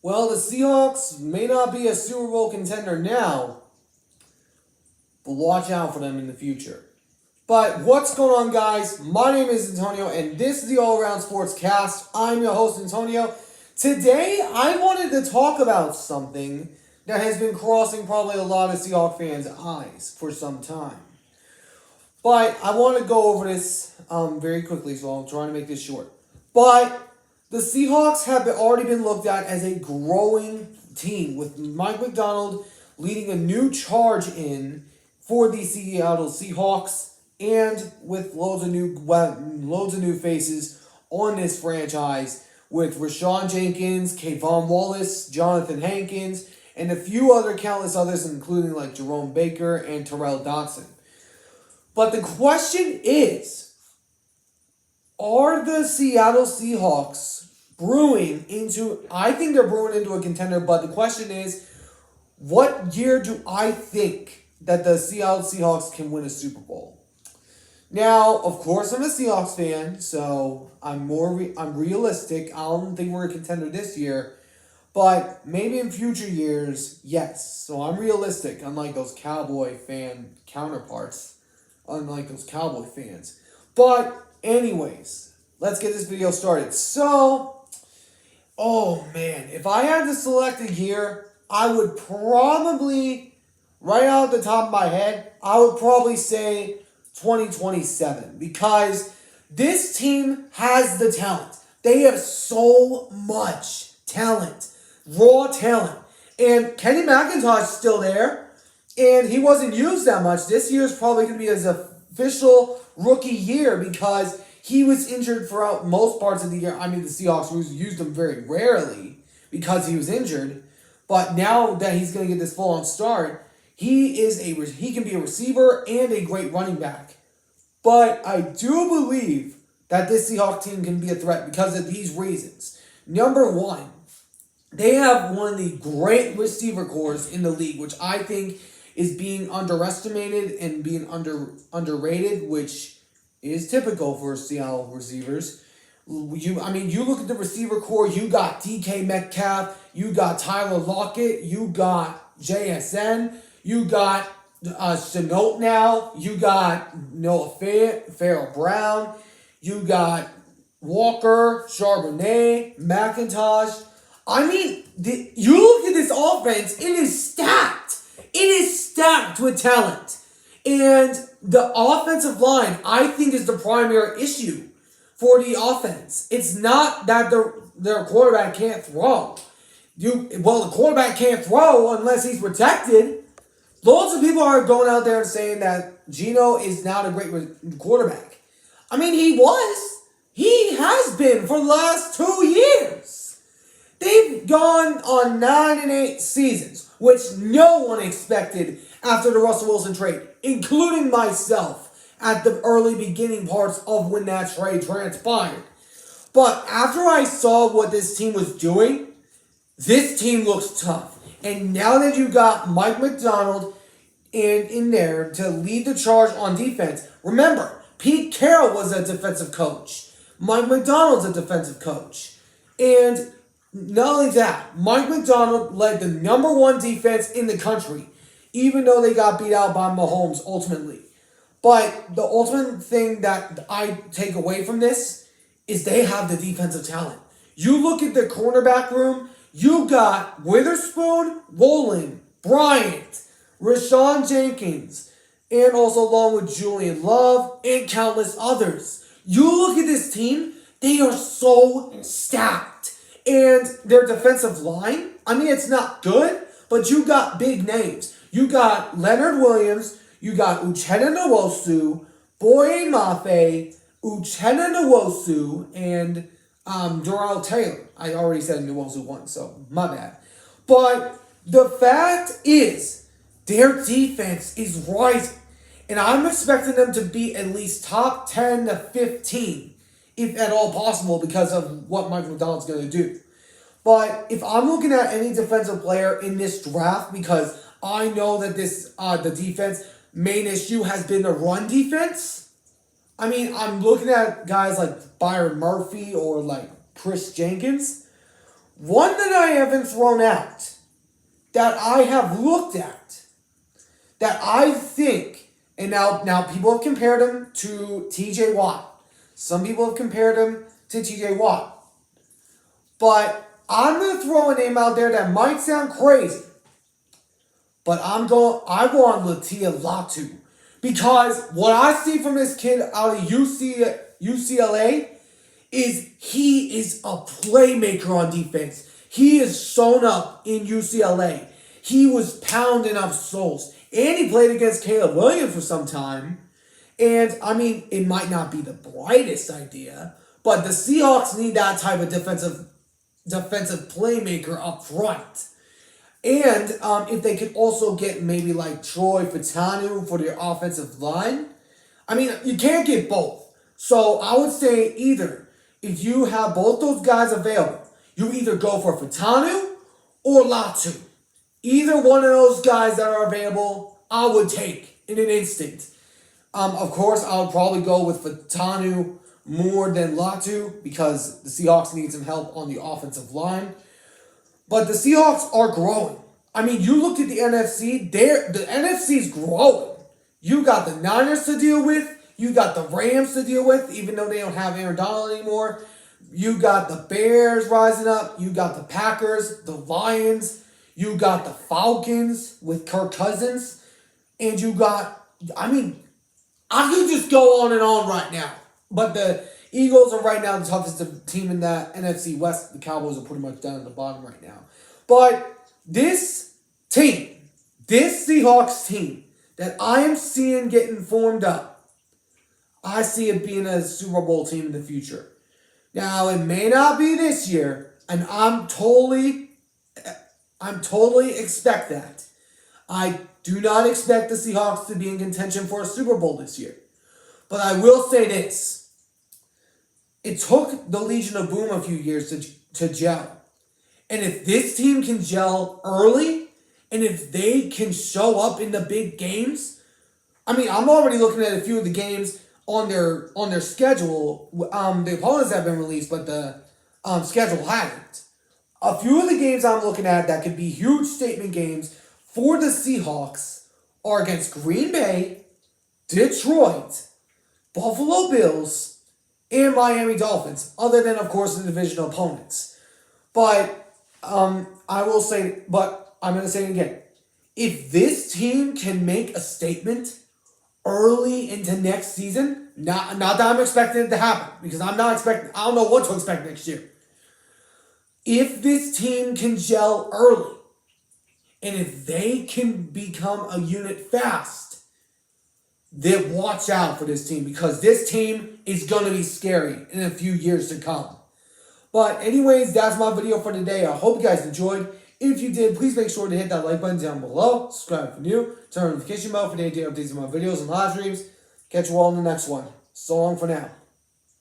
Well, the Seahawks may not be a Super Bowl contender now, but watch out for them in the future. But what's going on, guys? My name is Antonio, and this is the All Around Sports Cast. I'm your host, Antonio. Today, I wanted to talk about something that has been crossing probably a lot of Seahawks fans' eyes for some time. But I want to go over this very quickly, so I'm trying to make this short. But the Seahawks have already been looked at as a growing team, with Mike MacDonald leading a new charge in for the Seattle Seahawks, and with loads of new faces on this franchise, with Rashawn Jenkins, Kayvon Wallace, Jonathan Hankins, and a few countless others, including like Jerome Baker and Terrell Dodson. But the question is, are the Seattle Seahawks I think they're brewing into a contender, but the question is, what year do I think that the Seattle Seahawks can win a Super Bowl? Now, of course, I'm a Seahawks fan, so I'm realistic. I don't think we're a contender this year, but maybe in future years, yes. So I'm realistic, unlike those Cowboy fan counterparts, unlike those Cowboy fans. But anyways, let's get this video started. So, oh man, if I had to select a year, I would probably, right out the top of my head, I would probably say 2027, because this team has the talent. They have so much talent, raw talent. And Kenny McIntosh is still there, and he wasn't used that much. This year is probably going to be his official rookie year because he was injured throughout most parts of the year. I mean, the Seahawks used him very rarely because he was injured. But now that he's going to get this full-on start, he can be a receiver and a great running back. But I do believe that this Seahawks team can be a threat because of these reasons. Number one, they have one of the great receiver cores in the league, which I think is being underestimated and being underrated, which is typical for Seattle receivers. You look at the receiver core, you got DK Metcalf, you got Tyler Lockett, you got JSN, you got Chenault now, you got Noah Farrell Brown, you got Walker, Charbonnet, McIntosh. I mean, you look at this offense, it is stacked. It is stacked with talent. And the offensive line, I think, is the primary issue for the offense. It's not that their quarterback can't throw. The quarterback can't throw unless he's protected. Lots of people are going out there and saying that Geno is not a great quarterback. I mean, he was. He has been for the last 2 years. They've gone on 9-8 seasons, which no one expected after the Russell Wilson trade, including myself at the early beginning parts of when that trade transpired. But after I saw what this team was doing, this team looks tough. And now that you got Mike MacDonald in there to lead the charge on defense, remember, Pete Carroll was a defensive coach. Mike MacDonald's a defensive coach. And not only that, Mike MacDonald led the number one defense in the country, even though they got beat out by Mahomes ultimately. But the ultimate thing that I take away from this is they have the defensive talent. You look at the cornerback room, you got Witherspoon, Rowland, Bryant, Rashawn Jenkins, and also along with Julian Love and countless others. You look at this team, they are so stacked. And their defensive line, I mean, it's not good, but you got big names. You got Leonard Williams, you got Uchenna Nwosu, Boye Mafe, Uchenna Nwosu, and Darrell Taylor. I already said Nwosu once, so my bad. But the fact is, their defense is rising. And I'm expecting them to be at least top 10 to 15, if at all possible, because of what Mike MacDonald's going to do. But if I'm looking at any defensive player in this draft, because I know that the defense main issue has been the run defense. I mean, I'm looking at guys like Byron Murphy or like Chris Jenkins. One that I haven't thrown out, that I have looked at, that I think, and now people have compared him to TJ Watt. Some people have compared him to TJ Watt. But I'm going to throw a name out there that might sound crazy. But I go on Latia Latu. Because what I see from this kid out of UCLA is he is a playmaker on defense. He is sewn up in UCLA. He was pounding up souls. And he played against Caleb Williams for some time. And, I mean, it might not be the brightest idea, but the Seahawks need that type of defensive playmaker up front. And if they could also get maybe like Troy Fautanu for their offensive line, I mean, you can't get both. So I would say either, if you have both those guys available, you either go for Fautanu or Latu. Either one of those guys that are available, I would take in an instant. Of course, I would probably go with Fautanu more than Latu because the Seahawks need some help on the offensive line. But the Seahawks are growing. I mean, you look at the NFC, the NFC is growing. You got the Niners to deal with. You got the Rams to deal with, even though they don't have Aaron Donald anymore. You got the Bears rising up. You got the Packers, the Lions. You got the Falcons with Kirk Cousins. And you got, I mean, I could just go on and on right now. But the Eagles are right now the toughest team in that NFC West. The Cowboys are pretty much down at the bottom right now. But this team, this Seahawks team that I am seeing getting formed up, I see it being a Super Bowl team in the future. Now, it may not be this year, and I'm totally expect that. I do not expect the Seahawks to be in contention for a Super Bowl this year. But I will say this. It took the Legion of Boom a few years to gel. And if this team can gel early, and if they can show up in the big games, I mean, I'm already looking at a few of the games on their schedule. The opponents have been released, but the schedule hasn't. A few of the games I'm looking at that could be huge statement games for the Seahawks are against Green Bay, Detroit, Buffalo Bills, and Miami Dolphins, other than, of course, the divisional opponents. But I'm going to say it again. If this team can make a statement early into next season, not that I'm expecting it to happen, because I don't know what to expect next year. If this team can gel early, and if they can become a unit fast, then watch out for this team, because this team is going to be scary in a few years to come. But anyways, that's my video for today. I hope you guys enjoyed. If you did, please make sure to hit that like button down below. Subscribe if you're new. Turn on the notification bell for day-to-day updates on my videos and live streams. Catch you all in the next one. So long for now.